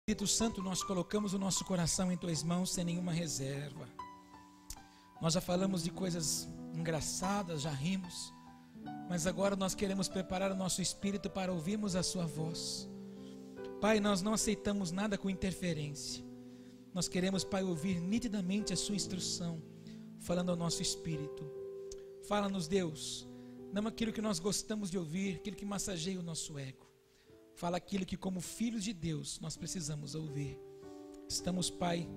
Espírito Santo, nós colocamos o nosso coração em tuas mãos sem nenhuma reserva. Nós já falamos de coisas engraçadas, já rimos, mas agora nós queremos preparar o nosso espírito para ouvirmos a sua voz. Pai, nós não aceitamos nada com interferência. Nós queremos, Pai, ouvir nitidamente a sua instrução, falando ao nosso espírito. Fala-nos, Deus, não aquilo que nós gostamos de ouvir, aquilo que massageia o nosso ego. Fala aquilo que, como filhos de Deus, nós precisamos ouvir. Estamos, Pai,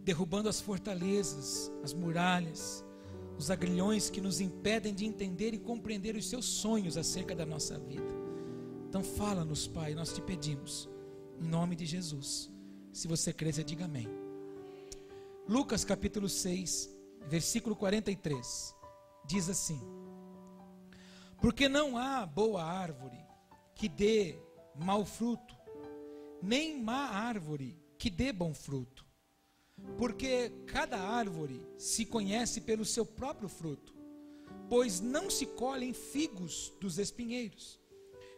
derrubando as fortalezas, as muralhas, os agrilhões que nos impedem de entender e compreender os seus sonhos acerca da nossa vida. Então fala-nos, Pai, nós te pedimos, em nome de Jesus. Se você crê, diga amém. Lucas capítulo 6, versículo 43, diz assim: porque não há boa árvore que dê mau fruto, nem má árvore que dê bom fruto. Porque cada árvore se conhece pelo seu próprio fruto, pois não se colhem figos dos espinheiros,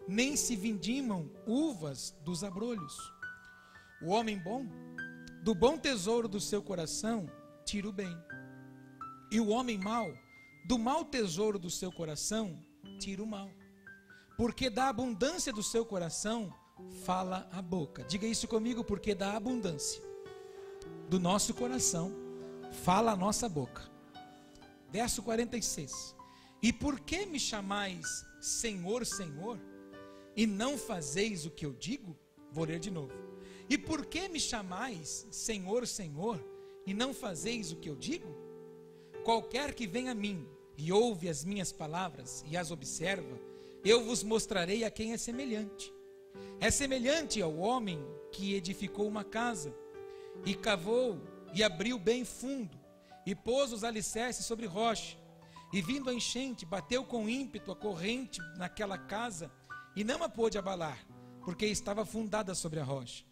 nem se vindimam uvas dos abrolhos. O homem bom, do bom tesouro do seu coração, tira o bem, e o homem mau, do mau tesouro do seu coração, tira o mal. Porque da abundância do seu coração fala a boca. Diga isso comigo, porque da abundância do nosso coração fala a nossa boca. Verso 46. E por que me chamais Senhor, Senhor, e não fazeis o que eu digo? Vou ler de novo. E por que me chamais Senhor, Senhor, e não fazeis o que eu digo? Qualquer que vem a mim e ouve as minhas palavras e as observa, eu vos mostrarei a quem é semelhante. É semelhante ao homem que edificou uma casa, e cavou, e abriu bem fundo, e pôs os alicerces sobre rocha, e vindo a enchente, bateu com ímpeto a corrente naquela casa, e não a pôde abalar, porque estava fundada sobre a rocha.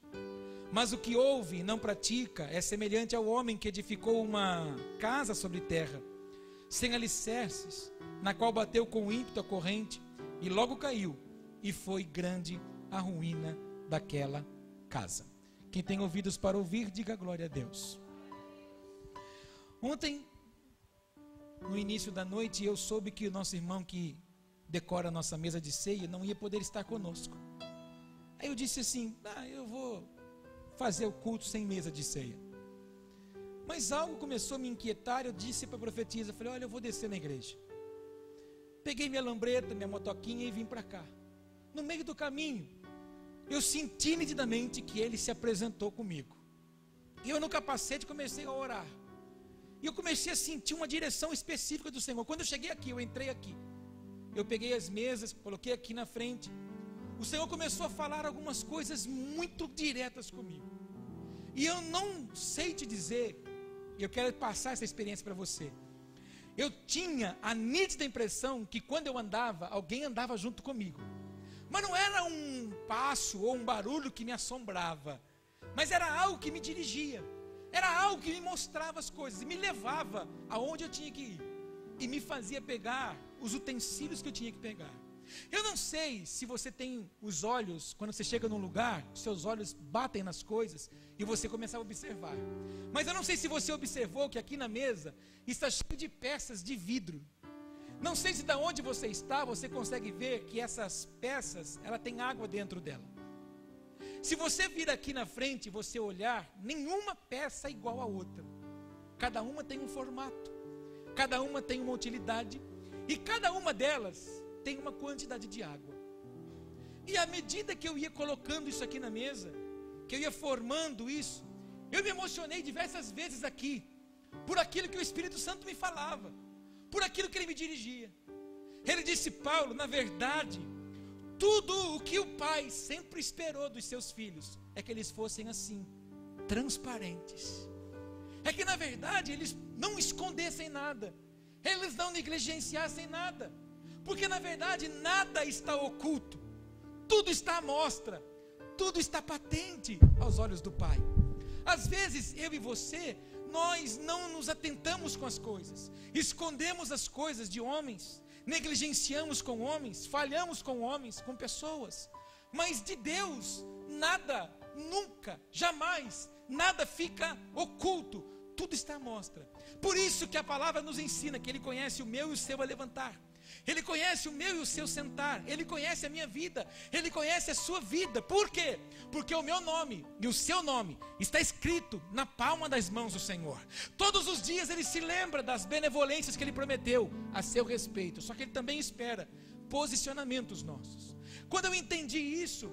Mas o que ouve e não pratica é semelhante ao homem que edificou uma casa sobre terra, sem alicerces, na qual bateu com ímpeto a corrente, e logo caiu, e foi grande a ruína daquela casa. Quem tem ouvidos para ouvir, diga glória a Deus. Ontem, no início da noite, eu soube que o nosso irmão que decora a nossa mesa de ceia não ia poder estar conosco. Aí eu disse assim, eu vou fazer o culto sem mesa de ceia. Mas algo começou a me inquietar, eu disse para a profetisa, falei, olha, eu vou descer na igreja. Peguei minha lambreta, minha motoquinha e vim para cá. No meio do caminho, eu senti nitidamente que ele se apresentou comigo. E eu no capacete comecei a orar. E eu comecei a sentir uma direção específica do Senhor. Quando eu cheguei aqui, eu entrei aqui. Eu peguei as mesas, coloquei aqui na frente. O Senhor começou a falar algumas coisas muito diretas comigo. E eu não sei te dizer, eu quero passar essa experiência para você. Eu tinha a nítida impressão que quando eu andava, alguém andava junto comigo. Mas não era um passo ou um barulho que me assombrava, mas era algo que me dirigia. Era algo que me mostrava as coisas e me levava aonde eu tinha que ir. E me fazia pegar os utensílios que eu tinha que pegar. Eu não sei se você tem os olhos, quando você chega num lugar, seus olhos batem nas coisas e você começa a observar. Mas eu não sei se você observou que aqui na mesa está cheio de peças de vidro. Não sei se da onde você está, você consegue ver que essas peças, ela tem água dentro dela. Se você vir aqui na frente e você olhar, nenhuma peça é igual a outra. Cada uma tem um formato, cada uma tem uma utilidade e cada uma delas tem uma quantidade de água. E à medida que eu ia colocando isso aqui na mesa, que eu ia formando isso, eu me emocionei diversas vezes aqui, por aquilo que o Espírito Santo me falava, por aquilo que ele me dirigia. Ele disse, Paulo, na verdade, tudo o que o Pai sempre esperou dos seus filhos, é que eles fossem assim, transparentes. É que na verdade, eles não escondessem nada, eles não negligenciassem nada, porque na verdade nada está oculto, tudo está à mostra, tudo está patente aos olhos do Pai. Às vezes eu e você, nós não nos atentamos com as coisas, escondemos as coisas de homens, negligenciamos com homens, falhamos com homens, com pessoas, mas de Deus nada nunca, jamais, nada fica oculto, tudo está à mostra. Por isso que a palavra nos ensina que Ele conhece o meu e o seu levantar, Ele conhece o meu e o seu sentar, Ele conhece a minha vida, Ele conhece a sua vida. Por quê? Porque o meu nome e o seu nome está escrito na palma das mãos do Senhor. Todos os dias Ele se lembra das benevolências que Ele prometeu a seu respeito, só que Ele também espera posicionamentos nossos. Quando eu entendi isso,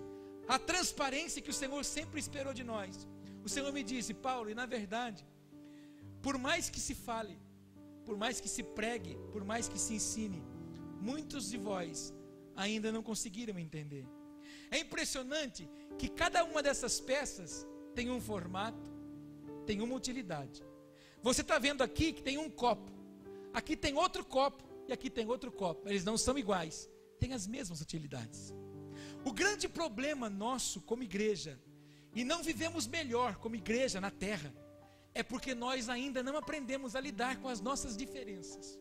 a transparência que o Senhor sempre esperou de nós, o Senhor me disse: Paulo, e na verdade, por mais que se fale, por mais que se pregue, por mais que se ensine, muitos de vós ainda não conseguiram entender. É impressionante que cada uma dessas peças tem um formato, tem uma utilidade. Você está vendo aqui que tem um copo, aqui tem outro copo e aqui tem outro copo. Eles não são iguais, têm as mesmas utilidades. O grande problema nosso como igreja, e não vivemos melhor como igreja na terra, é porque nós ainda não aprendemos a lidar com as nossas diferenças.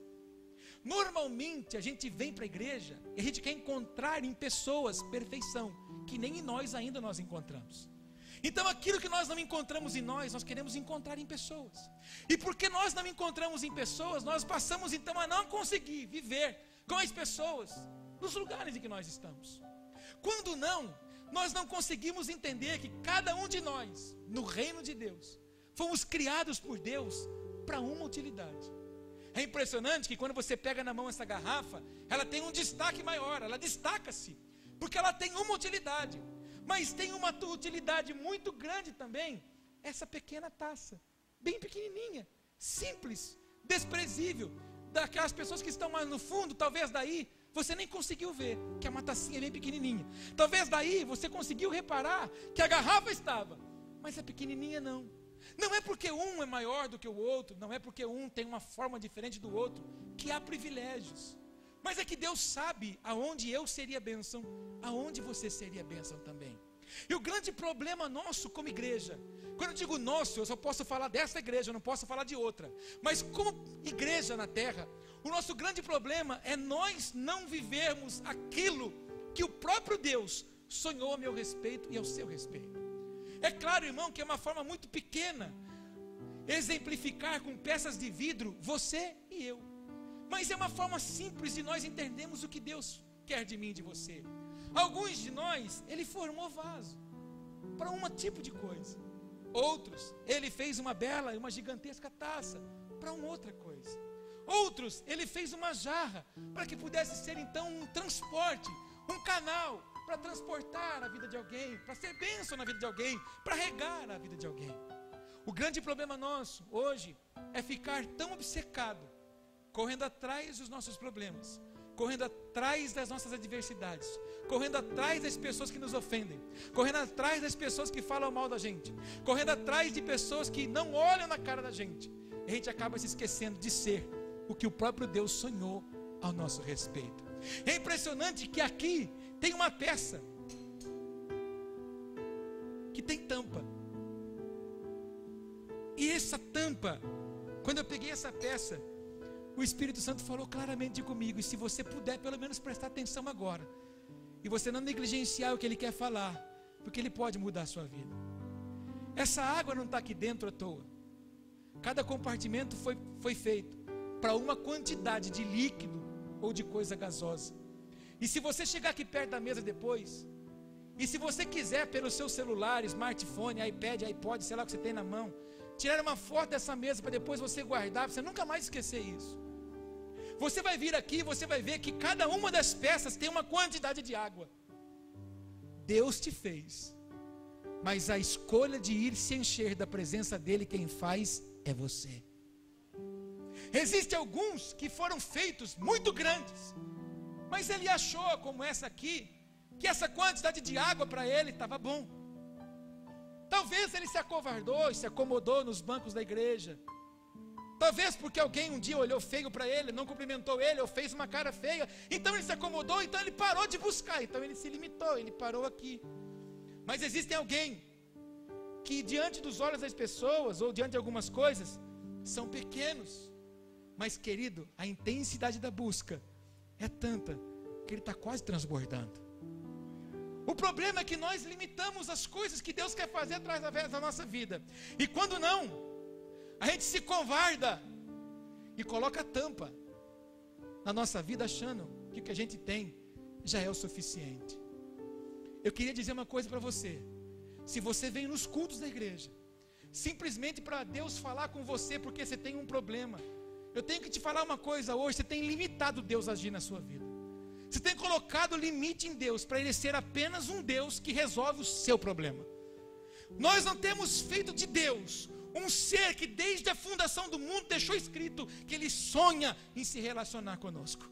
Normalmente a gente vem para a igreja e a gente quer encontrar em pessoas perfeição, que nem em nós ainda nós encontramos. Então aquilo que nós não encontramos em nós queremos encontrar em pessoas. E porque nós não encontramos em pessoas, nós passamos então a não conseguir viver com as pessoas nos lugares em que nós estamos. Quando não, nós não conseguimos entender que cada um de nós, no reino de Deus, fomos criados por Deus para uma utilidade. É impressionante que quando você pega na mão essa garrafa, ela tem um destaque maior, ela destaca-se, porque ela tem uma utilidade. Mas tem uma utilidade muito grande também, essa pequena taça, bem pequenininha, simples, desprezível, daquelas pessoas que estão mais no fundo, talvez daí você nem conseguiu ver que é uma tacinha bem pequenininha. Talvez daí você conseguiu reparar que a garrafa estava, mas a pequenininha não. Não é porque um é maior do que o outro, não é porque um tem uma forma diferente do outro, que há privilégios. Mas é que Deus sabe aonde eu seria bênção, aonde você seria bênção também. E o grande problema nosso como igreja, quando eu digo nosso, eu só posso falar dessa igreja, eu não posso falar de outra. Mas como igreja na terra, o nosso grande problema é nós não vivermos aquilo que o próprio Deus sonhou a meu respeito e ao seu respeito. É claro, irmão, que é uma forma muito pequena exemplificar com peças de vidro você e eu. Mas é uma forma simples de nós entendermos o que Deus quer de mim e de você. Alguns de nós, Ele formou vaso para um tipo de coisa. Outros, Ele fez uma bela e uma gigantesca taça para uma outra coisa. Outros, Ele fez uma jarra para que pudesse ser então um transporte, um canal para transportar a vida de alguém, para ser bênção na vida de alguém, para regar a vida de alguém. O grande problema nosso hoje é ficar tão obcecado, correndo atrás dos nossos problemas, correndo atrás das nossas adversidades, correndo atrás das pessoas que nos ofendem, correndo atrás das pessoas que falam mal da gente, correndo atrás de pessoas que não olham na cara da gente. A gente acaba se esquecendo de ser o que o próprio Deus sonhou ao nosso respeito. É impressionante que aqui tem uma peça que tem tampa. E essa tampa, quando eu peguei essa peça, o Espírito Santo falou claramente comigo. E se você puder pelo menos prestar atenção agora, e você não negligenciar o que Ele quer falar, porque Ele pode mudar a sua vida. Essa água não está aqui dentro à toa. Cada compartimento foi feito para uma quantidade de líquido ou de coisa gasosa. E se você chegar aqui perto da mesa depois, e se você quiser pelo seu celular, smartphone, iPad, iPod, sei lá o que você tem na mão, tirar uma foto dessa mesa para depois você guardar, para você nunca mais esquecer isso. Você vai vir aqui e você vai ver que cada uma das peças tem uma quantidade de água. Deus te fez, mas a escolha de ir se encher da presença dEle, quem faz é você. Existem alguns que foram feitos muito grandes, mas ele achou, como essa aqui, que essa quantidade de água para ele estava bom. Talvez ele se acovardou e se acomodou nos bancos da igreja. Talvez porque alguém um dia olhou feio para ele, não cumprimentou ele, ou fez uma cara feia. Então ele se acomodou, então ele parou de buscar. Então ele se limitou, ele parou aqui. Mas existe alguém que diante dos olhos das pessoas, ou diante de algumas coisas, são pequenos. Mas querido, a intensidade da busca é tanta que ele está quase transbordando. O problema é que nós limitamos as coisas que Deus quer fazer através da nossa vida. E quando não, a gente se covarda e coloca tampa na nossa vida, achando que o que a gente tem já é o suficiente. Eu queria dizer uma coisa para você. Se você vem nos cultos da igreja simplesmente para Deus falar com você porque você tem um problema, eu tenho que te falar uma coisa hoje: você tem limitado Deus a agir na sua vida. Você tem colocado limite em Deus para Ele ser apenas um Deus que resolve o seu problema. Nós não temos feito de Deus um ser que desde a fundação do mundo deixou escrito que Ele sonha em se relacionar conosco.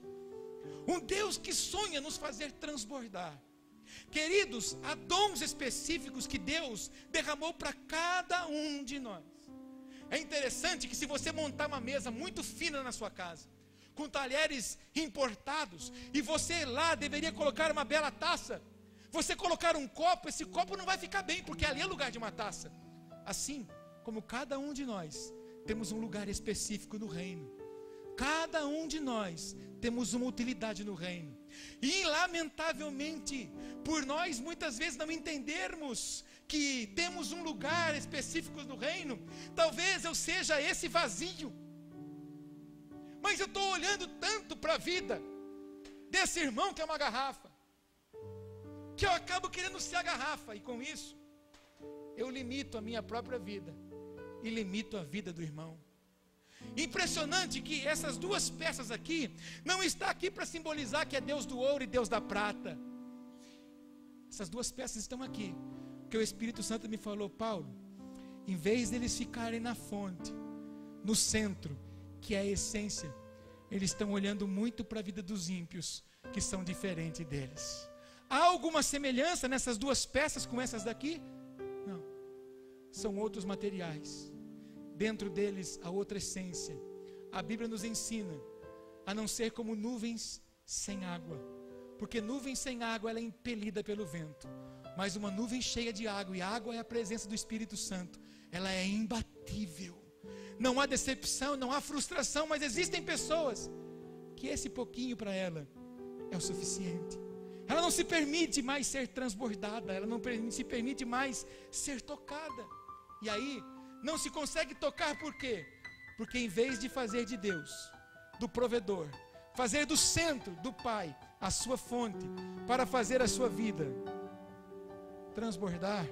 Um Deus que sonha nos fazer transbordar. Queridos, há dons específicos que Deus derramou para cada um de nós. É interessante que se você montar uma mesa muito fina na sua casa, com talheres importados, e você lá deveria colocar uma bela taça, você colocar um copo, esse copo não vai ficar bem, porque ali é lugar de uma taça. Assim como cada um de nós temos um lugar específico no reino, cada um de nós temos uma utilidade no reino. E lamentavelmente, por nós muitas vezes não entendermos que temos um lugar específico no reino, talvez eu seja esse vazio. Mas eu estou olhando tanto para a vida desse irmão que é uma garrafa, que eu acabo querendo ser a garrafa, e com isso eu limito a minha própria vida e limito a vida do irmão. Impressionante que essas duas peças aqui não está aqui para simbolizar que é Deus do ouro e Deus da prata. Essas duas peças estão aqui porque o Espírito Santo me falou: Paulo, em vez deles ficarem na fonte, no centro, que é a essência, eles estão olhando muito para a vida dos ímpios, que são diferentes deles. Há alguma semelhança nessas duas peças com essas daqui? Não, são outros materiais. Dentro deles há outra essência. A Bíblia nos ensina a não ser como nuvens sem água, porque nuvem sem água ela é impelida pelo vento, mas uma nuvem cheia de água, e a água é a presença do Espírito Santo, ela é imbatível. Não há decepção, não há frustração, mas existem pessoas que esse pouquinho para ela é o suficiente. Ela não se permite mais ser transbordada, ela não se permite mais ser tocada. E aí não se consegue tocar, por quê? Porque em vez de fazer de Deus, do provedor, fazer do centro, do Pai, a sua fonte, para fazer a sua vida transbordar,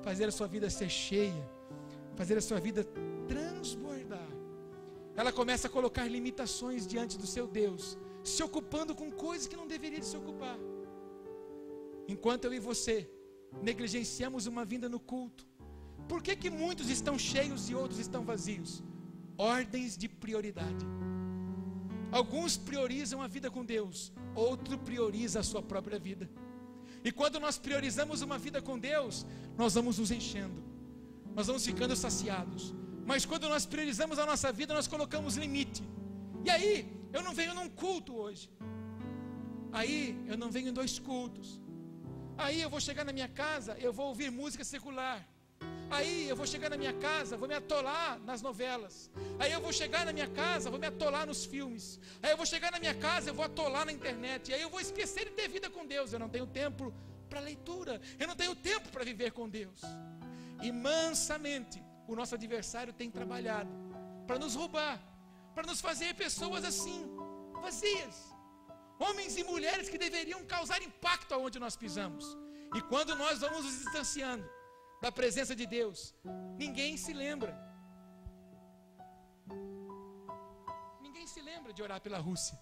fazer a sua vida ser cheia, fazer a sua vida transbordar, ela começa a colocar limitações diante do seu Deus, se ocupando com coisas que não deveria se ocupar. Enquanto eu e você negligenciamos uma vinda no culto, por que muitos estão cheios e outros estão vazios? Ordens de prioridade. Alguns priorizam a vida com Deus, outro prioriza a sua própria vida. E quando nós priorizamos uma vida com Deus, nós vamos nos enchendo, nós vamos ficando saciados. Mas quando nós priorizamos a nossa vida, nós colocamos limite. E aí, eu não venho num culto hoje, aí eu não venho em 2 cultos, aí eu vou chegar na minha casa, eu vou ouvir música secular, aí eu vou chegar na minha casa, vou me atolar nas novelas, aí eu vou chegar na minha casa, vou me atolar nos filmes, aí eu vou chegar na minha casa, eu vou atolar na internet, e aí eu vou esquecer de ter vida com Deus. Eu não tenho tempo para leitura, eu não tenho tempo para viver com Deus. E mansamente o nosso adversário tem trabalhado para nos roubar, para nos fazer pessoas assim, vazias, homens e mulheres que deveriam causar impacto aonde nós pisamos. E quando nós vamos nos distanciando da presença de Deus, ninguém se lembra de orar pela Rússia,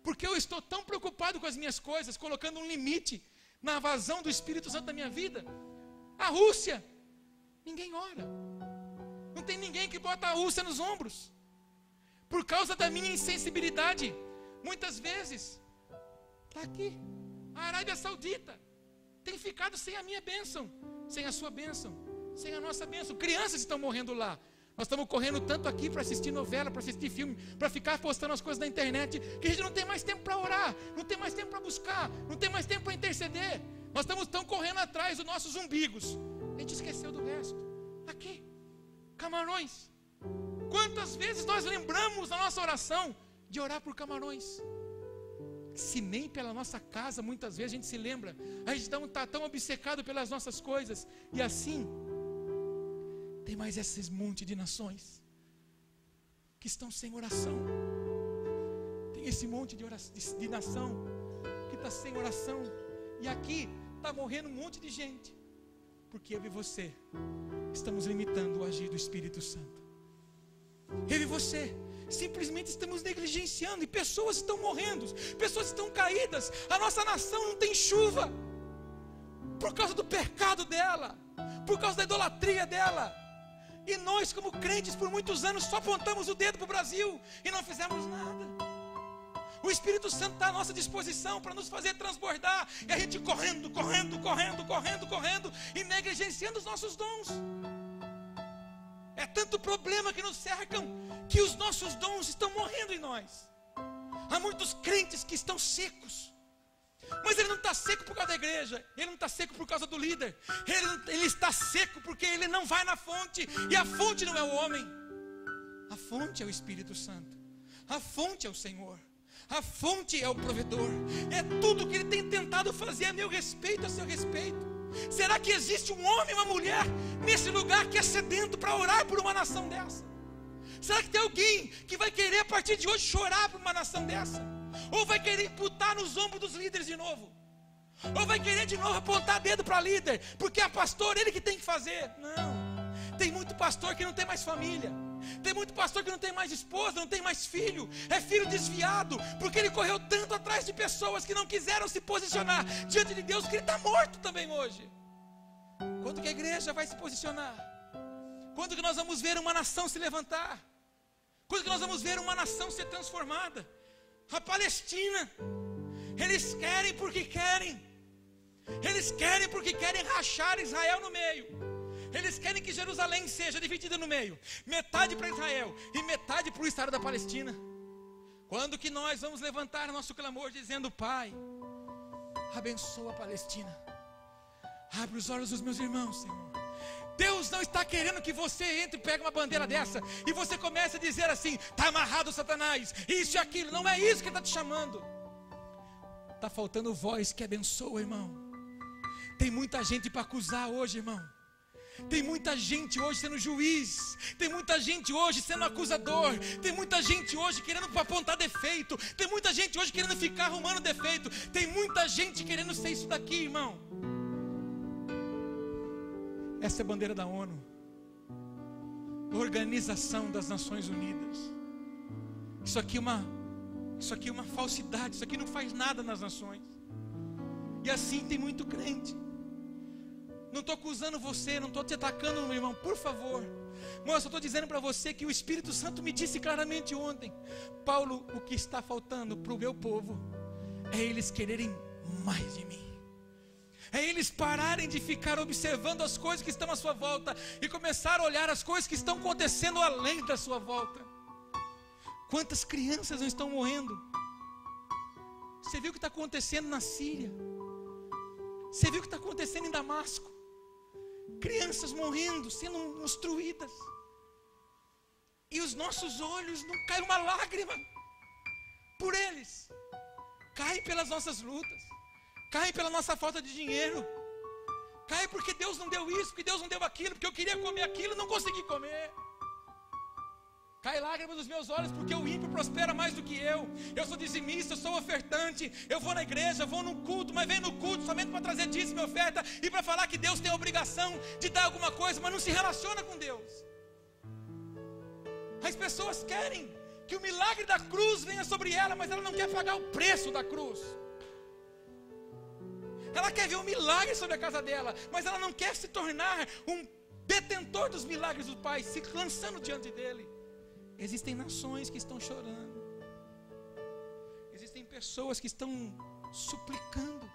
porque eu estou tão preocupado com as minhas coisas, colocando um limite na vazão do Espírito Santo na minha vida. A Rússia, ninguém ora, não tem ninguém que bota a Rússia nos ombros, por causa da minha insensibilidade. Muitas vezes está aqui a Arábia Saudita, tem ficado sem a minha bênção, sem a sua bênção, sem a nossa bênção. Crianças estão morrendo lá. Nós estamos correndo tanto aqui para assistir novela, para assistir filme, para ficar postando as coisas na internet, que a gente não tem mais tempo para orar, não tem mais tempo para buscar, não tem mais tempo para interceder. Nós estamos tão correndo atrás dos nossos umbigos, a gente esqueceu do resto. Aqui, Camarões, quantas vezes nós lembramos na nossa oração de orar por Camarões? Se nem pela nossa casa, muitas vezes a gente se lembra, a gente está tão obcecado pelas nossas coisas, e assim, tem mais esses monte de nações, que estão sem oração, tem esse monte de nação, que está sem oração, e aqui, está morrendo um monte de gente, porque eu e você, estamos limitando o agir do Espírito Santo, eu e você, simplesmente estamos negligenciando, e pessoas estão morrendo, pessoas estão caídas, a nossa nação não tem chuva, por causa do pecado dela, por causa da idolatria dela, e nós como crentes por muitos anos só apontamos o dedo para o Brasil, e não fizemos nada. O Espírito Santo está à nossa disposição para nos fazer transbordar, e a gente correndo, e negligenciando os nossos dons. É tanto problema que nos cercam, que os nossos dons estão morrendo em nós. Há muitos crentes que estão secos, mas ele não está seco por causa da igreja, ele não está seco por causa do líder, ele está seco porque ele não vai na fonte, e a fonte não é o homem, a fonte é o Espírito Santo, a fonte é o Senhor, a fonte é o provedor, é tudo que ele tem tentado fazer a meu respeito, a seu respeito. Será que existe um homem, uma mulher nesse lugar que é sedento para orar por uma nação dessa? Será que tem alguém que vai querer a partir de hoje chorar por uma nação dessa? Ou vai querer imputar nos ombros dos líderes de novo? Ou vai querer de novo apontar dedo para líder, porque é pastor, ele que tem que fazer? Não, tem muito pastor que não tem mais família, tem muito pastor que não tem mais esposa, não tem mais filho, é filho desviado, porque ele correu tanto atrás de pessoas que não quiseram se posicionar diante de Deus, que ele está morto também hoje. Quando que a igreja vai se posicionar? Quando que nós vamos ver uma nação se levantar? Quando que nós vamos ver uma nação ser transformada? A Palestina, eles querem porque querem, rachar Israel no meio. Eles querem que Jerusalém seja dividida no meio, metade para Israel e metade para o estado da Palestina. Quando que nós vamos levantar nosso clamor dizendo: Pai, abençoa a Palestina, abre os olhos dos meus irmãos, Senhor. Deus não está querendo que você entre e pegue uma bandeira dessa e você comece a dizer assim: está amarrado Satanás, isso e aquilo. Não é isso que ele está te chamando. Está faltando voz que abençoa, irmão. Tem muita gente para acusar hoje, irmão. Tem muita gente hoje sendo juiz, tem muita gente hoje sendo acusador, tem muita gente hoje querendo apontar defeito, tem muita gente hoje querendo ficar arrumando defeito, tem muita gente querendo ser isso daqui, irmão. Essa é a bandeira da ONU, Organização das Nações Unidas. Isso aqui é uma falsidade, isso aqui não faz nada nas nações. E assim tem muito crente. Não estou acusando você, não estou te atacando, meu irmão, por favor. Mas eu só estou dizendo para você que o Espírito Santo me disse claramente ontem: Paulo, o que está faltando para o meu povo é eles quererem mais de mim, é eles pararem de ficar observando as coisas que estão à sua volta e começar a olhar as coisas que estão acontecendo além da sua volta. Quantas crianças não estão morrendo? Você viu o que está acontecendo na Síria? Você viu o que está acontecendo em Damasco? Crianças morrendo, sendo instruídas, e os nossos olhos não cai uma lágrima por eles. Cai pelas nossas lutas, cai pela nossa falta de dinheiro, cai porque Deus não deu isso, porque Deus não deu aquilo, porque eu queria comer aquilo e não consegui comer. Cai lágrimas dos meus olhos porque o ímpio prospera mais do que eu. Eu sou dizimista, eu sou ofertante, eu vou na igreja, vou no culto, mas venho no culto somente para trazer dízimo e oferta e para falar que Deus tem a obrigação de dar alguma coisa, mas não se relaciona com Deus. As pessoas querem que o milagre da cruz venha sobre ela, mas ela não quer pagar o preço da cruz. Ela quer ver um milagre sobre a casa dela, mas ela não quer se tornar um detentor dos milagres do Pai, se lançando diante dele. Existem nações que estão chorando, existem pessoas que estão suplicando.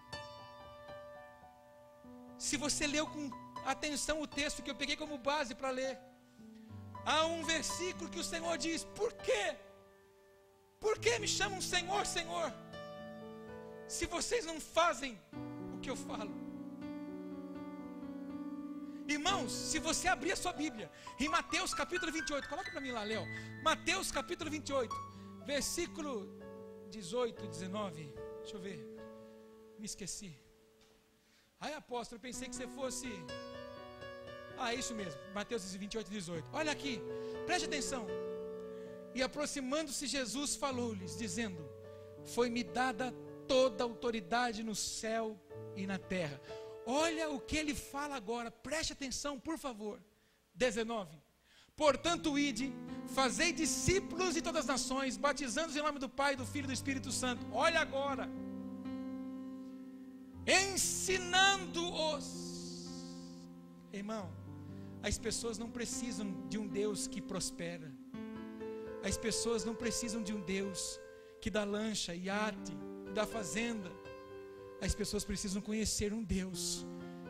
Se você leu com atenção o texto que eu peguei como base para ler, há um versículo que o Senhor diz: por quê? Por que me chamam Senhor, Senhor, se vocês não fazem o que eu falo? Irmãos, se você abrir a sua Bíblia em Mateus capítulo 28, coloca para mim lá, Léo. Mateus capítulo 28, versículo 18 e 19. Deixa eu ver. Me esqueci. Ai, apóstolo, eu pensei que você fosse... Ah, é isso mesmo. Mateus 28, 18. Olha aqui, preste atenção. E aproximando-se Jesus falou-lhes, dizendo: foi-me dada toda a autoridade no céu e na terra. Olha o que ele fala agora, preste atenção, por favor. 19. Portanto, ide, fazei discípulos de todas as nações, batizando-os em nome do Pai, do Filho e do Espírito Santo. Olha agora. Ensinando-os. Irmão, as pessoas não precisam de um Deus que prospera. As pessoas não precisam de um Deus que dá lancha, iate, que dá fazenda. As pessoas precisam conhecer um Deus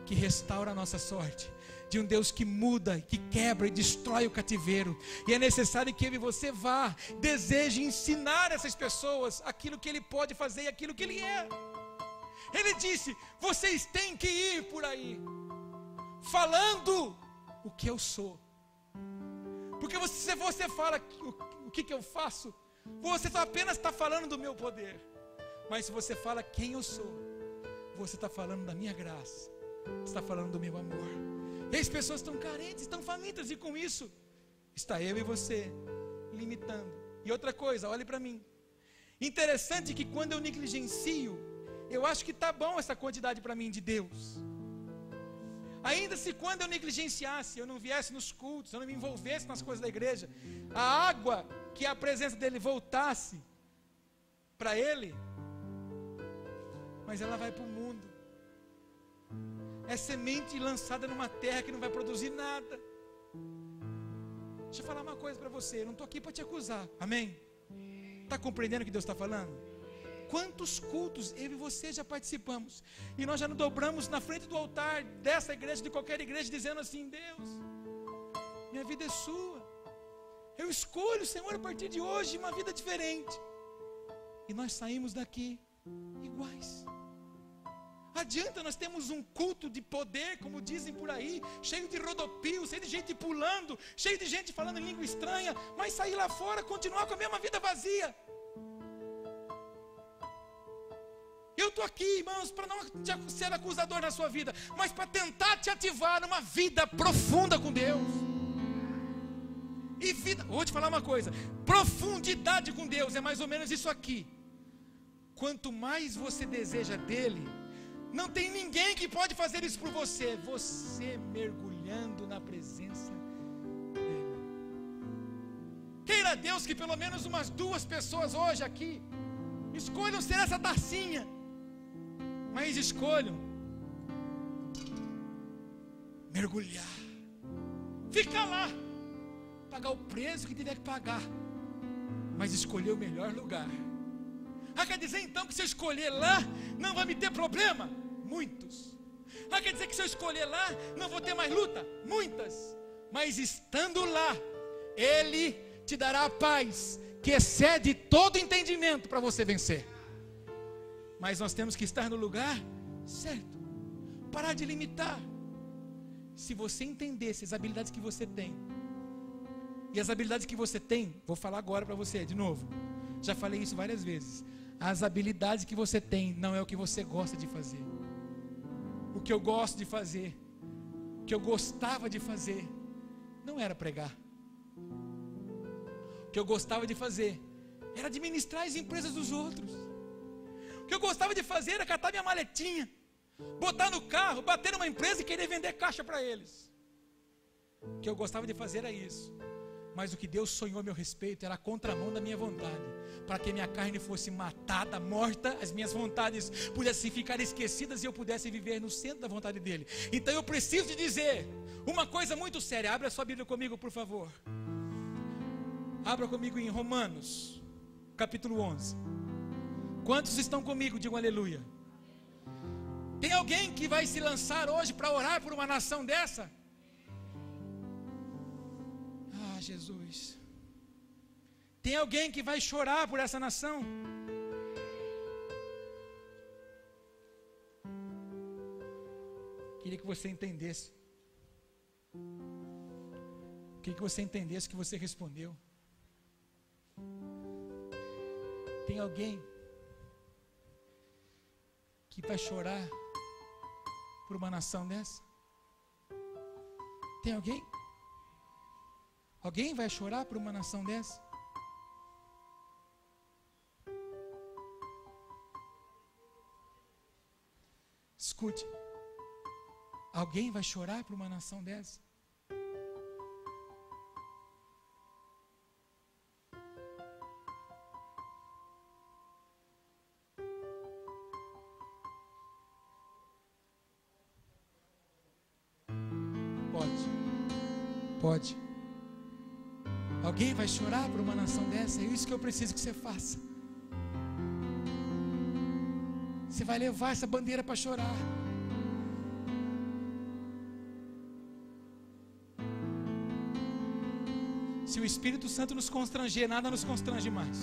que restaura a nossa sorte, de um Deus que muda, que quebra e destrói o cativeiro. E é necessário que eu e você vá, deseje ensinar essas pessoas aquilo que Ele pode fazer e aquilo que Ele é. Ele disse: vocês têm que ir por aí, falando o que eu sou. Porque se você fala o que eu faço, você só apenas está falando do meu poder. Mas se você fala quem eu sou, você está falando da minha graça, você está falando do meu amor. E as pessoas estão carentes, estão famintas, e com isso está eu e você limitando. E outra coisa, olhe para mim. Interessante que quando eu negligencio, eu acho que está bom essa quantidade para mim de Deus. Ainda se quando eu negligenciasse, eu não viesse nos cultos, eu não me envolvesse nas coisas da igreja, a água que é a presença dele voltasse para ele, mas ela vai para o mundo. É semente lançada numa terra que não vai produzir nada. Deixa eu falar uma coisa para você, eu não estou aqui para te acusar, amém? Está compreendendo o que Deus está falando? Quantos cultos eu e você já participamos, e nós já nos dobramos na frente do altar dessa igreja, de qualquer igreja, dizendo assim: Deus, minha vida é sua, eu escolho, Senhor, a partir de hoje uma vida diferente. E nós saímos daqui iguais. Adianta nós temos um culto de poder, como dizem por aí, cheio de rodopio, cheio de gente pulando, cheio de gente falando em língua estranha, mas sair lá fora, continuar com a mesma vida vazia. Eu estou aqui, irmãos, para não ser acusador na sua vida, mas para tentar te ativar numa vida profunda com Deus. E vida, vou te falar uma coisa: profundidade com Deus é mais ou menos isso aqui. Quanto mais você deseja dele, não tem ninguém que pode fazer isso por você. Você mergulhando na presença dele. Queira Deus que pelo menos umas 2 pessoas hoje aqui escolham ser essa tacinha, mas escolham mergulhar, ficar lá, pagar o preço que tiver que pagar, mas escolher o melhor lugar. Quer dizer então que se eu escolher lá, não vai me ter problema? Muitos. Quer dizer que se eu escolher lá, não vou ter mais luta? Muitas. Mas estando lá, Ele te dará a paz que excede todo entendimento para você vencer. Mas nós temos que estar no lugar certo, parar de limitar. Se você entendesse as habilidades que você tem, e as habilidades que você tem, vou falar agora para você de novo, já falei isso várias vezes. As habilidades que você tem não é o que você gosta de fazer. O que eu gosto de fazer, o que eu gostava de fazer, não era pregar. O que eu gostava de fazer era administrar as empresas dos outros. O que eu gostava de fazer era catar minha maletinha, botar no carro, bater numa empresa e querer vender caixa para eles. O que eu gostava de fazer era isso. Mas o que Deus sonhou a meu respeito era a contramão da minha vontade, para que minha carne fosse matada, morta, as minhas vontades pudessem ficar esquecidas e eu pudesse viver no centro da vontade dele. Então eu preciso te dizer uma coisa muito séria. Abra a sua Bíblia comigo, por favor. Abra comigo em Romanos, capítulo 11. Quantos estão comigo? Digam aleluia. Tem alguém que vai se lançar hoje para orar por uma nação dessa? Jesus. Tem alguém que vai chorar por essa nação? Queria que você entendesse. Queria que você entendesse o que você respondeu. Tem alguém que vai chorar por uma nação dessa? Tem alguém? Alguém vai chorar por uma nação dessa? Escute. Alguém vai chorar por uma nação dessa? Pode. Alguém vai chorar por uma nação dessa? É isso que eu preciso que você faça. Você vai levar essa bandeira para chorar. Se o Espírito Santo nos constranger, nada nos constrange mais.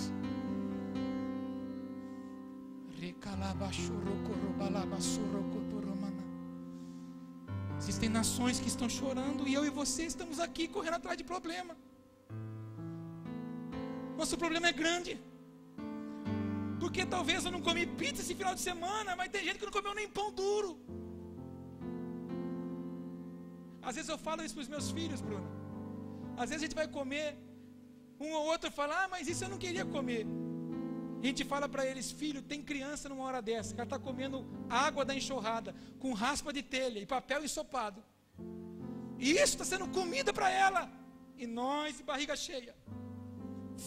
Existem nações que estão chorando e eu e você estamos aqui correndo atrás de problema. Nosso problema é grande. Porque talvez eu não comi pizza esse final de semana, mas tem gente que não comeu nem pão duro. Às vezes eu falo isso para os meus filhos, Bruno. Às vezes a gente vai comer, um ou outro fala, mas isso eu não queria comer. A gente fala para eles, filho, tem criança numa hora dessa, que ela está comendo água da enxurrada, com raspa de telha e papel ensopado. E isso está sendo comida para ela. E nós, de barriga cheia,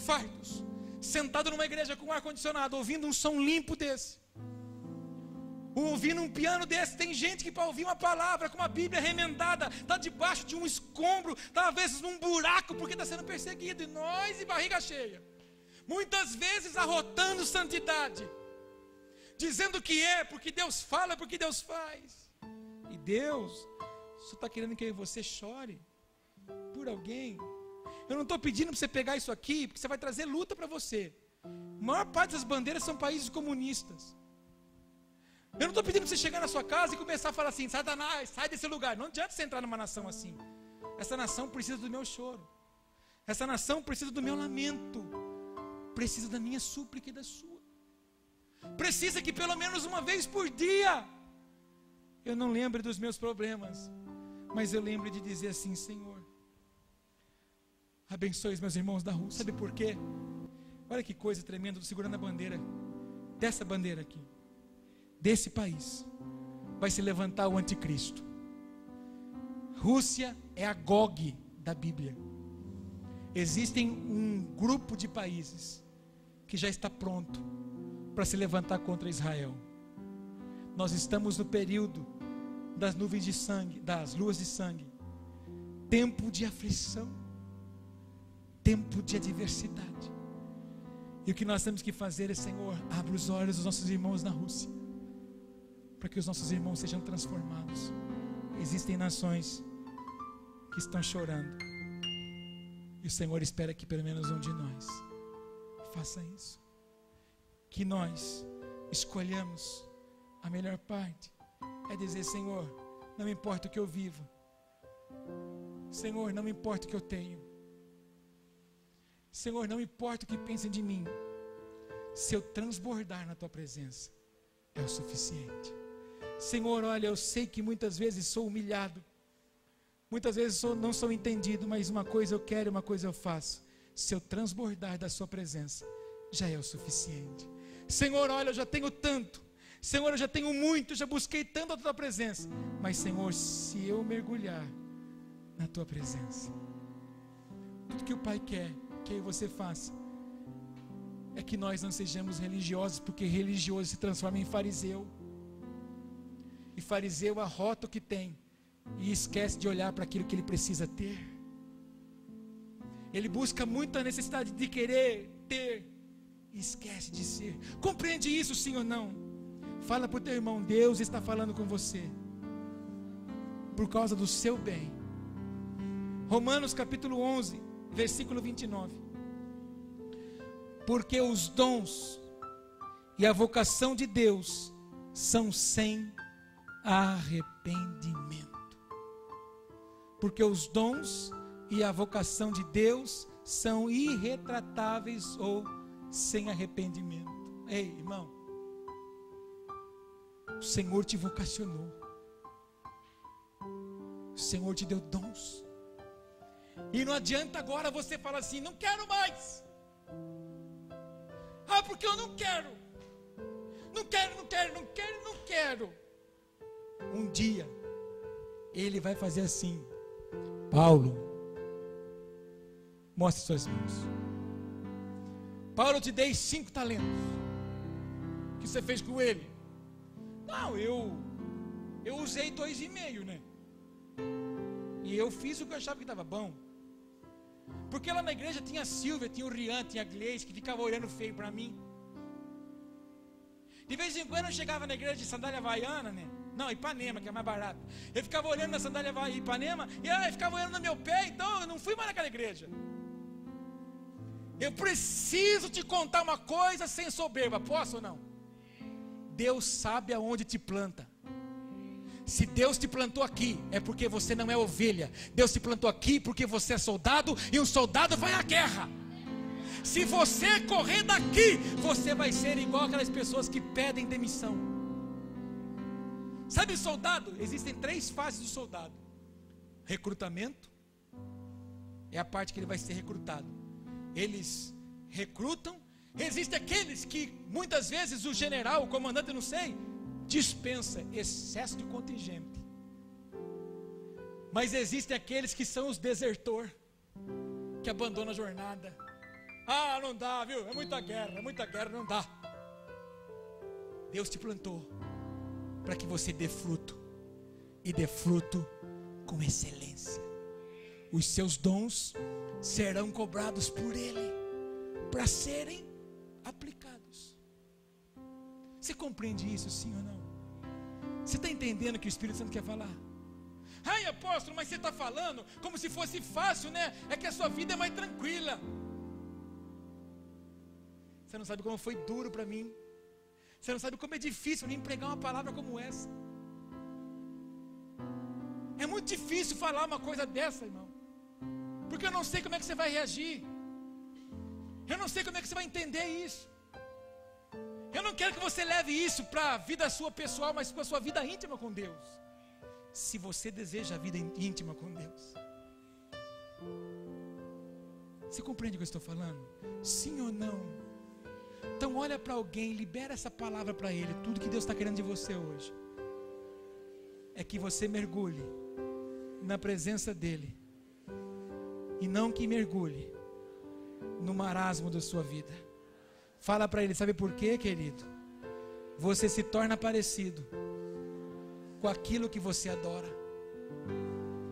fartos, sentado numa igreja com ar-condicionado, ouvindo um som limpo desse, ouvindo um piano desse. Tem gente que para ouvir uma palavra com uma Bíblia remendada, está debaixo de um escombro, está às vezes num buraco, porque está sendo perseguido. E nós, de barriga cheia, muitas vezes arrotando santidade, dizendo que é, porque Deus fala, porque Deus faz. E Deus só está querendo que você chore por alguém. Eu não estou pedindo para você pegar isso aqui, porque você vai trazer luta para você. A maior parte das bandeiras são países comunistas. Eu não estou pedindo para você chegar na sua casa e começar a falar assim, Satanás, sai desse lugar. Não adianta você entrar numa nação assim. Essa nação precisa do meu choro. Essa nação precisa do meu lamento. Precisa da minha súplica e da sua. Precisa que pelo menos uma vez por dia eu não lembre dos meus problemas, mas eu lembre de dizer assim, Senhor, abençoe os meus irmãos da rua. Sabe por quê? Olha que coisa tremenda, segurando a bandeira, dessa bandeira aqui, desse país, vai se levantar o anticristo. Rússia é a Gog da Bíblia. Existem um grupo de países que já está pronto para se levantar contra Israel. Nós estamos no período das nuvens de sangue, das luas de sangue, tempo de aflição, tempo de adversidade. E o que nós temos que fazer é, Senhor, abre os olhos dos nossos irmãos na Rússia, para que os nossos irmãos sejam transformados. Existem nações que estão chorando, e o Senhor espera que pelo menos um de nós faça isso. Que nós escolhamos a melhor parte, é dizer, Senhor, não me importa o que eu vivo, Senhor, não me importa o que eu tenho, Senhor, não importa o que pensem de mim, se eu transbordar na Tua presença, é o suficiente. Senhor, olha, eu sei que muitas vezes sou humilhado, muitas vezes não sou entendido, mas uma coisa eu quero, uma coisa eu faço. Se eu transbordar da Sua presença, já é o suficiente. Senhor, olha, eu já tenho tanto, Senhor, eu já tenho muito, já busquei tanto a Tua presença, mas Senhor, se eu mergulhar na Tua presença, tudo que o Pai quer que eu e você faça é que nós não sejamos religiosos, porque religioso se transforma em fariseu, e fariseu arrota o que tem e esquece de olhar para aquilo que ele precisa ter. Ele busca muito a necessidade de querer ter e esquece de ser. Compreende isso, sim ou não? Fala para o teu irmão, Deus está falando com você por causa do seu bem. Romanos capítulo 11, versículo 29. Porque os dons e a vocação de Deus são sem arrependimento. Porque os dons e a vocação de Deus são irretratáveis ou sem arrependimento. Ei, irmão, O Senhor te vocacionou. O Senhor te deu dons. E não adianta agora você falar assim: não quero mais. Ah, porque eu não quero. Não quero. Um dia, Ele vai fazer assim: Paulo, mostre suas mãos. Paulo, eu te dei 5 talentos. O que você fez com ele? Não, eu usei 2,5, né? E eu fiz o que eu achava que estava bom. Porque lá na igreja tinha a Silvia, tinha o Rian, tinha a Gleice, que ficava olhando feio para mim. De vez em quando eu chegava na igreja de sandália havaiana, né? Não, Ipanema, que é mais barato. Eu ficava olhando na sandália Ipanema e eu ficava olhando no meu pé, então eu não fui mais naquela igreja. Eu preciso te contar uma coisa sem soberba, posso ou não? Deus sabe aonde te planta. Se Deus te plantou aqui, é porque você não é ovelha. Deus te plantou aqui porque você é soldado, e um soldado vai à guerra. Se você correr daqui, você vai ser igual aquelas pessoas que pedem demissão. Sabe, soldado? Existem 3 fases do soldado. Recrutamento é a parte que ele vai ser recrutado. Eles recrutam. Existem aqueles que muitas vezes o general, o comandante, eu não sei, dispensa, excesso de contingente. Mas existem aqueles que são os desertor, que abandonam a jornada. Ah, não dá, viu? É muita guerra, não dá. Deus te plantou para que você dê fruto, e dê fruto com excelência. Os seus dons serão cobrados por Ele, para serem aplicados. Você compreende isso, sim ou não? Você está entendendo o que o Espírito Santo quer falar? Ai, apóstolo, mas você está falando como se fosse fácil, né? É que a sua vida é mais tranquila. Você não sabe como foi duro para mim. Você não sabe como é difícil me pregar uma palavra como essa. É muito difícil falar uma coisa dessa, irmão, porque eu não sei como é que você vai reagir. Eu não sei como é que você vai entender isso. Eu não quero que você leve isso para a vida sua pessoal, mas para a sua vida íntima com Deus. Se você deseja a vida íntima com Deus. Você compreende o que eu estou falando? Sim ou não? Então olha para alguém, libera essa palavra para ele. Tudo que Deus está querendo de você hoje é que você mergulhe na presença dEle, e não que mergulhe no marasmo da sua vida. Fala para ele, sabe por quê, querido? Você se torna parecido com aquilo que você adora.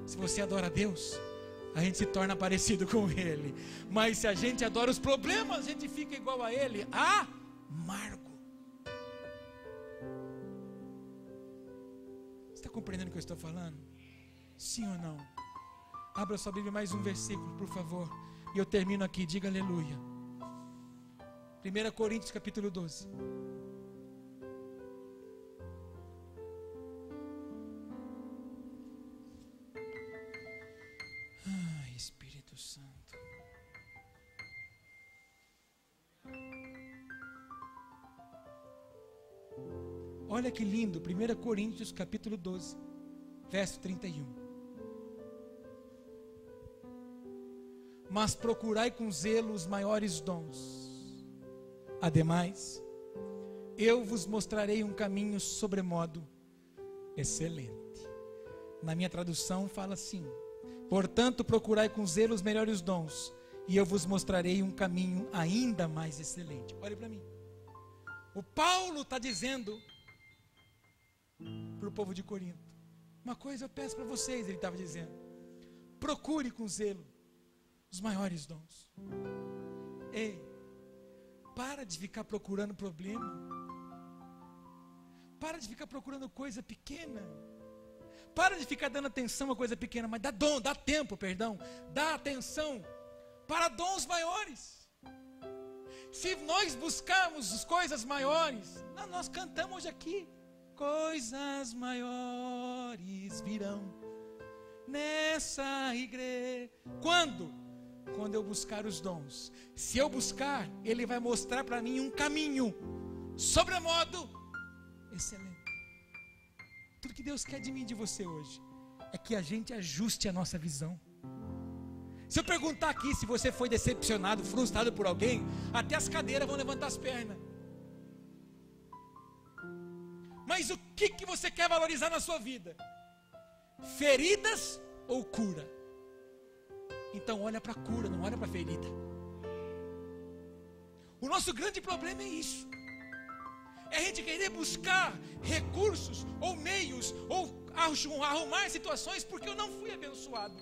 Se você adora a Deus, a gente se torna parecido com Ele. Mas se a gente adora os problemas, a gente fica igual a Ele, amargo. Você está compreendendo o que eu estou falando? Sim ou não? Abra sua Bíblia, mais um versículo, por favor. E eu termino aqui, diga aleluia. 1 Coríntios capítulo 12. Ai, Espírito Santo. Olha que lindo, 1 Coríntios capítulo 12, verso 31. Mas procurai com zelo os maiores dons. Ademais, eu vos mostrarei um caminho sobremodo excelente. Na minha tradução fala assim: portanto, procurai com zelo os melhores dons, e eu vos mostrarei um caminho ainda mais excelente. Olhe para mim. O Paulo está dizendo para o povo de Corinto: uma coisa eu peço para vocês, ele estava dizendo: procure com zelo os maiores dons. Ei, para de ficar procurando problema. Para de ficar procurando coisa pequena. Para de ficar dando atenção a coisa pequena, mas dá atenção para dons maiores. Se nós buscarmos as coisas maiores, nós cantamos hoje aqui: coisas maiores virão nessa igreja. Quando? Quando eu buscar os dons. Se eu buscar, Ele vai mostrar para mim um caminho sobremodo excelente. Tudo que Deus quer de mim e de você hoje é que a gente ajuste a nossa visão. Se eu perguntar aqui se você foi decepcionado, frustrado por alguém, até as cadeiras vão levantar as pernas. Mas o que você quer valorizar na sua vida? Feridas ou cura? Então olha para a cura, não olha para a ferida. O nosso grande problema é isso. É a gente querer buscar recursos ou meios ou arrumar situações porque eu não fui abençoado.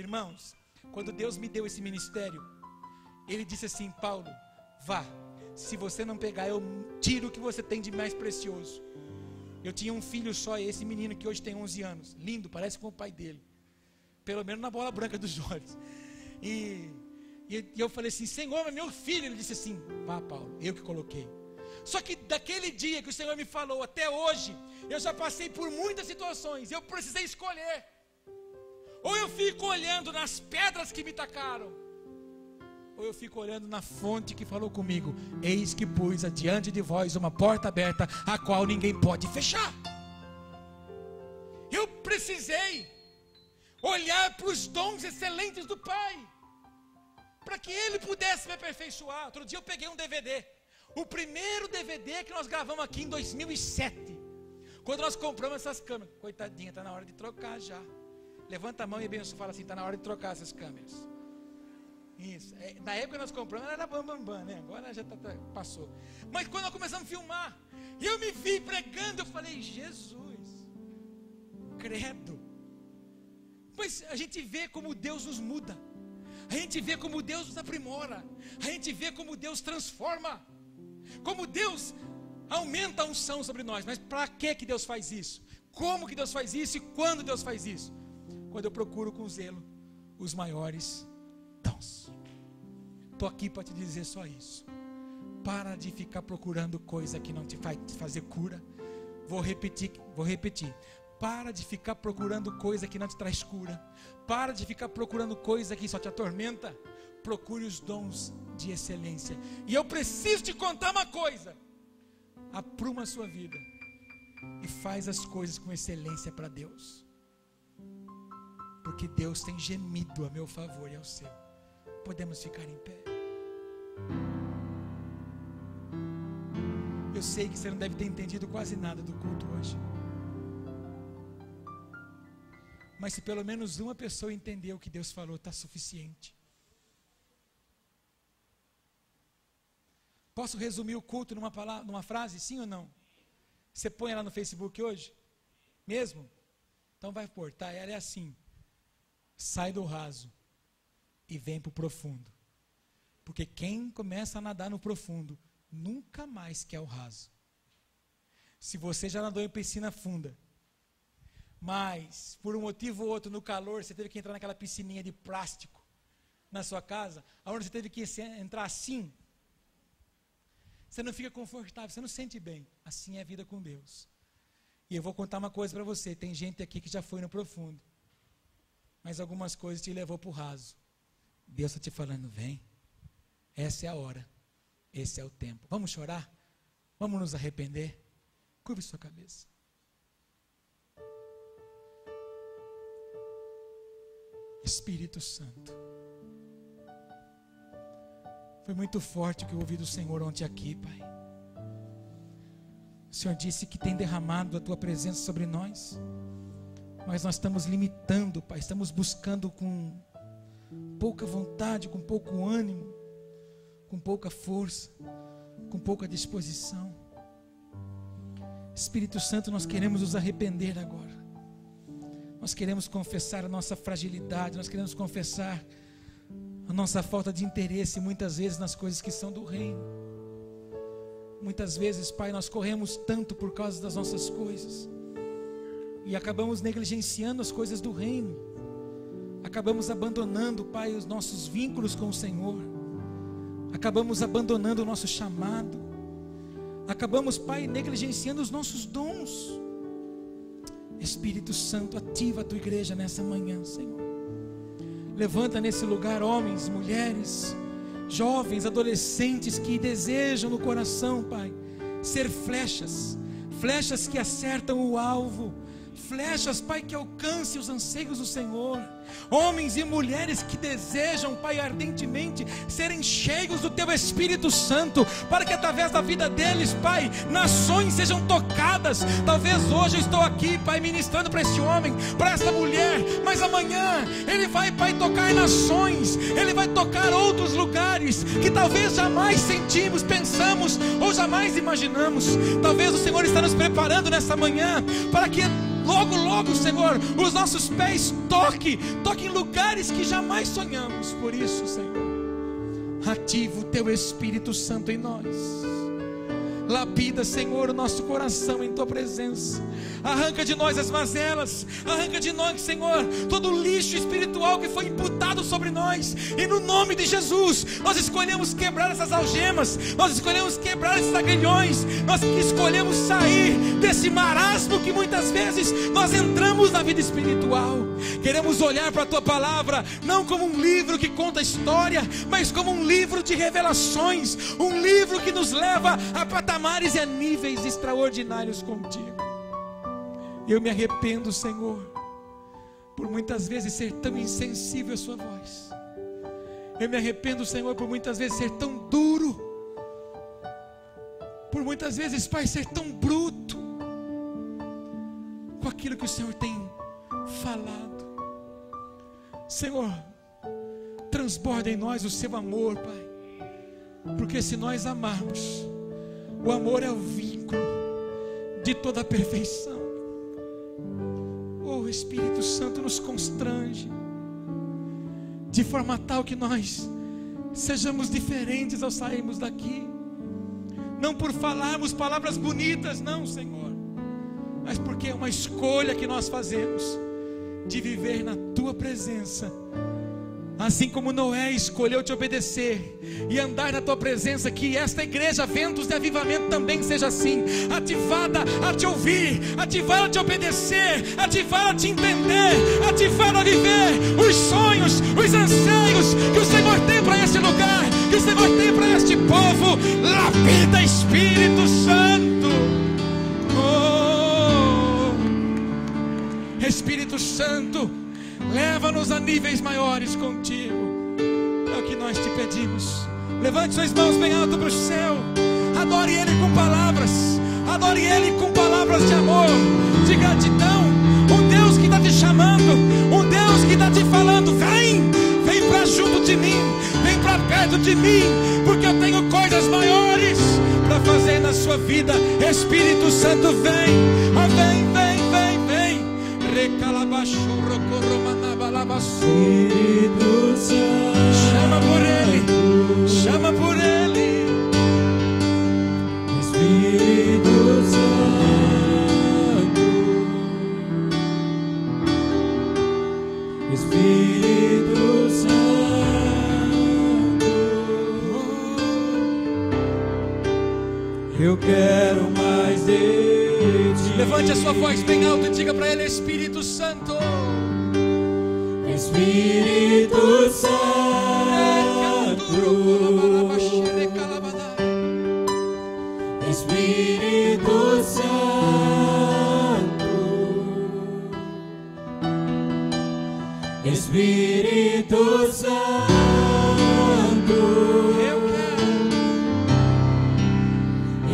Irmãos, quando Deus me deu esse ministério, Ele disse assim: Paulo, vá, se você não pegar, eu tiro o que você tem de mais precioso. Eu tinha um filho só, esse menino que hoje tem 11 anos, lindo, parece com o pai dele, pelo menos na bola branca dos olhos. E eu falei assim: Senhor, mas meu filho. Ele disse assim: vá, Paulo, eu que coloquei. Só que daquele dia que o Senhor me falou até hoje, eu já passei por muitas situações, eu precisei escolher. Ou eu fico olhando nas pedras que me tacaram, ou eu fico olhando na fonte que falou comigo: eis que pus adiante de vós uma porta aberta, a qual ninguém pode fechar. Eu precisei olhar para os dons excelentes do Pai, para que Ele pudesse me aperfeiçoar. Outro dia eu peguei um DVD, o primeiro DVD que nós gravamos aqui em 2007, quando nós compramos essas câmeras. Coitadinha, está na hora de trocar já. Levanta a mão e abençoa, fala assim: está na hora de trocar essas câmeras. Isso, na época nós compramos era bam, né? Agora já passou. Mas quando nós começamos a filmar, eu me vi pregando, eu falei: Jesus, credo. Mas a gente vê como Deus nos muda, a gente vê como Deus nos aprimora, a gente vê como Deus transforma, como Deus aumenta a unção sobre nós. Mas para que Deus faz isso? Como que Deus faz isso e quando Deus faz isso? Quando eu procuro com zelo os maiores dons. Estou aqui para te dizer só isso. Para de ficar procurando coisa que não te vai fazer cura. Vou repetir. Para de ficar procurando coisa que não te traz cura. Para de ficar procurando coisa que só te atormenta. Procure os dons de excelência. E eu preciso te contar uma coisa. Apruma a sua vida e faz as coisas com excelência para Deus. Porque Deus tem gemido a meu favor e ao seu. Podemos ficar em pé. Eu sei que você não deve ter entendido quase nada do culto hoje. Mas se pelo menos uma pessoa entender o que Deus falou, está suficiente. Posso resumir o culto numa frase, sim ou não? Você põe ela no Facebook hoje? Mesmo? Então vai pôr, tá? Ela é assim: sai do raso e vem para o profundo. Porque quem começa a nadar no profundo nunca mais quer o raso. Se você já nadou em piscina funda, mas por um motivo ou outro no calor você teve que entrar naquela piscininha de plástico na sua casa, onde você teve que entrar assim, você não fica confortável, você não sente bem. Assim é a vida com Deus. E eu vou contar uma coisa para você: tem gente aqui que já foi no profundo, mas algumas coisas te levou para o raso. Deus está te falando: vem, essa é a hora, esse é o tempo. Vamos chorar? Vamos nos arrepender? Curve sua cabeça. Espírito Santo, foi muito forte o que eu ouvi do Senhor ontem aqui, Pai. O Senhor disse que tem derramado a Tua presença sobre nós, mas nós estamos limitando, Pai, estamos buscando com pouca vontade, com pouco ânimo, com pouca força, com pouca disposição. Espírito Santo, nós queremos nos arrepender agora. Nós queremos confessar a nossa fragilidade, nós queremos confessar a nossa falta de interesse muitas vezes nas coisas que são do reino. Muitas vezes, Pai, nós corremos tanto por causa das nossas coisas e acabamos negligenciando as coisas do reino. Acabamos abandonando, Pai, os nossos vínculos com o Senhor. Acabamos abandonando o nosso chamado. Acabamos, Pai, negligenciando os nossos dons. Espírito Santo, ativa a Tua igreja nessa manhã, Senhor. Levanta nesse lugar homens, mulheres, jovens, adolescentes que desejam no coração, Pai, ser flechas flechas que acertam o alvo, flechas, Pai, que alcancem os anseios do Senhor. Homens e mulheres que desejam, Pai, ardentemente serem cheios do Teu Espírito Santo, para que através da vida deles, Pai, nações sejam tocadas. Talvez hoje eu estou aqui, Pai, ministrando para este homem, para esta mulher, mas amanhã ele vai, Pai, tocar nações, ele vai tocar outros lugares que talvez jamais sentimos, pensamos ou jamais imaginamos. Talvez o Senhor está nos preparando nessa manhã para que logo, logo, Senhor, os nossos pés toquem em lugares que jamais sonhamos. Por isso, Senhor, ativa o Teu Espírito Santo em nós. Lapida, Senhor, o nosso coração em Tua presença. Arranca de nós as mazelas. Arranca de nós, Senhor, todo o lixo espiritual que foi imputado sobre nós. E no nome de Jesus, nós escolhemos quebrar essas algemas. Nós escolhemos quebrar esses agrilhões. Nós escolhemos sair desse marasmo que muitas vezes nós entramos na vida espiritual. Queremos olhar para a Tua palavra não como um livro que conta história, mas como um livro de revelações. Um livro que nos leva a patamares e a níveis extraordinários contigo. Eu me arrependo, Senhor, por muitas vezes ser tão insensível à Sua voz. Eu me arrependo, Senhor, por muitas vezes ser tão duro, por muitas vezes, Pai, ser tão bruto com aquilo que o Senhor tem falado. Senhor, transborda em nós o Seu amor, Pai, porque se nós amarmos, o amor é o vínculo de toda a perfeição. Oh, Espírito Santo, nos constrange de forma tal que nós sejamos diferentes ao sairmos daqui. Não por falarmos palavras bonitas, não, Senhor, mas porque é uma escolha que nós fazemos de viver na Tua presença. Assim como Noé escolheu Te obedecer e andar na Tua presença, que esta igreja, Ventos de Avivamento, também seja assim, ativada a Te ouvir, ativada a Te obedecer, ativada a Te entender, ativada a viver os sonhos, os anseios que o Senhor tem para este lugar, que o Senhor tem para este povo. Lapida, Espírito Santo. Oh, Espírito Santo, leva-nos a níveis maiores contigo. É o que nós te pedimos. Levante suas mãos bem alto para o céu. Adore Ele com palavras. Adore Ele com palavras de amor, de gratidão. Um Deus que está te chamando, um Deus que está te falando: vem, vem para junto de mim, vem para perto de mim, porque eu tenho coisas maiores para fazer na sua vida. Espírito Santo, vem, vem, vem, vem, vem. Espírito Santo, chama por Ele, chama por Ele. Espírito Santo, Espírito Santo, eu quero mais de Ti. Levante a sua voz bem alta e diga para Ele: Espírito Santo, Espírito Santo, Espírito Santo, Espírito Santo,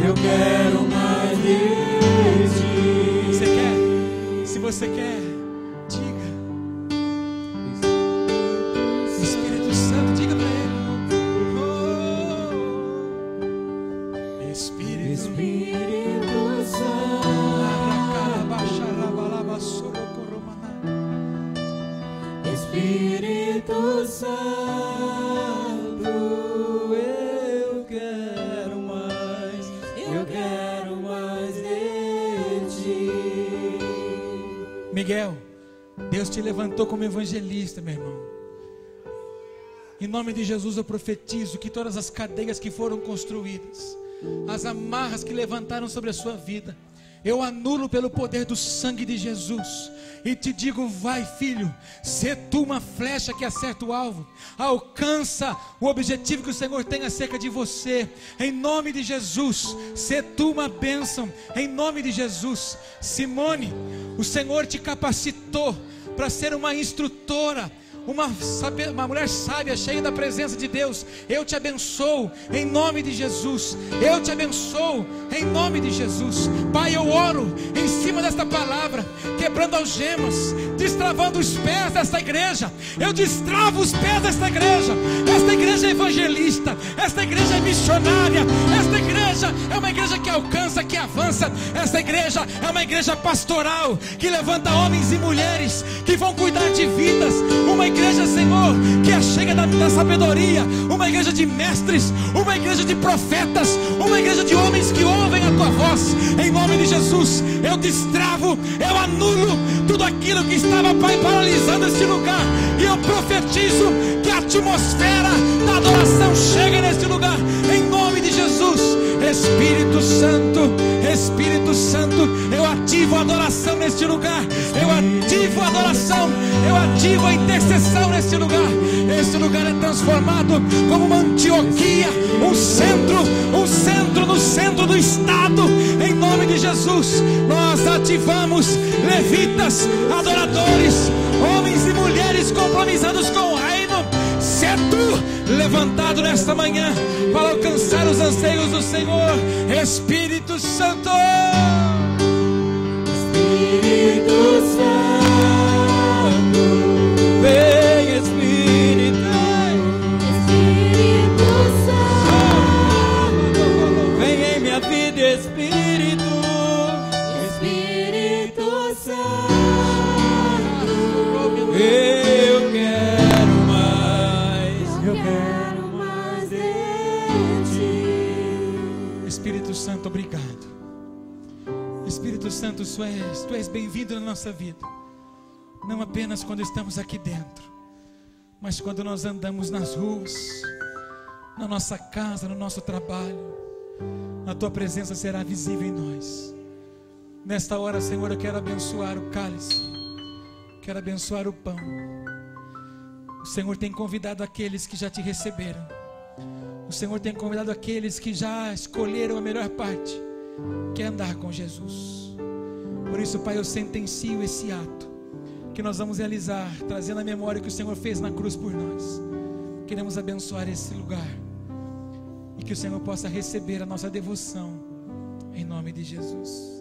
eu quero mais de Ti. Você quer? Se você quer, diga. Espírito Santo, diga para Ele: oh, Espírito Santo, Espírito Santo, eu quero mais de Ti. Miguel, Deus te levantou como evangelista, meu irmão. Em nome de Jesus eu profetizo que todas as cadeias que foram construídas, as amarras que levantaram sobre a sua vida, eu anulo pelo poder do sangue de Jesus. E te digo, vai filho, sê tu uma flecha que acerta o alvo, alcança o objetivo que o Senhor tem acerca de você, em nome de Jesus. Sê tu uma bênção, em nome de Jesus. Simone, o Senhor te capacitou para ser uma instrutora, uma mulher sábia, cheia da presença de Deus. Eu te abençoo em nome de Jesus. Eu te abençoo em nome de Jesus. Pai, eu oro em cima desta palavra, quebrando algemas, destravando os pés desta igreja. Eu destravo os pés desta igreja. Esta igreja é evangelista, esta igreja é missionária, esta igreja é uma igreja que alcança, que avança. Esta igreja é uma igreja pastoral, que levanta homens e mulheres que vão cuidar de vidas. Uma igreja, Senhor, que é cheia da sabedoria, uma igreja de mestres, uma igreja de profetas, uma igreja de homens que ouvem a tua voz. Em nome de Jesus, eu destravo, eu anulo tudo aquilo que estava, Pai, paralisando este lugar, e eu profetizo que a atmosfera da adoração chega neste lugar, em nome de Jesus. Espírito Santo, Espírito Santo, eu ativo a adoração neste lugar, eu ativo a adoração, eu ativo a intercessão neste lugar. Este lugar é transformado como uma Antioquia, um centro no centro do estado, em nome de Jesus. Nós ativamos levitas, adoradores, homens e mulheres compromissados com o reino. Se é tu levantado nesta manhã para alcançar os anseios do Senhor. Espírito Santo, Espírito Santo, vem Espírito, Espírito Santo, vem em minha vida, Espírito, Espírito Santo, eu quero mais de ti. Espírito Santo, obrigado. Espírito Santo, tu és bem-vindo na nossa vida, não apenas quando estamos aqui dentro, mas quando nós andamos nas ruas, na nossa casa, no nosso trabalho. A tua presença será visível em nós. Nesta hora, Senhor, eu quero abençoar o cálice, quero abençoar o pão. O Senhor tem convidado aqueles que já te receberam. O Senhor tem convidado aqueles que já escolheram a melhor parte, que é andar com Jesus. Por isso, Pai, eu sentencio esse ato que nós vamos realizar, trazendo a memória que o Senhor fez na cruz por nós. Queremos abençoar esse lugar, e que o Senhor possa receber a nossa devoção, em nome de Jesus.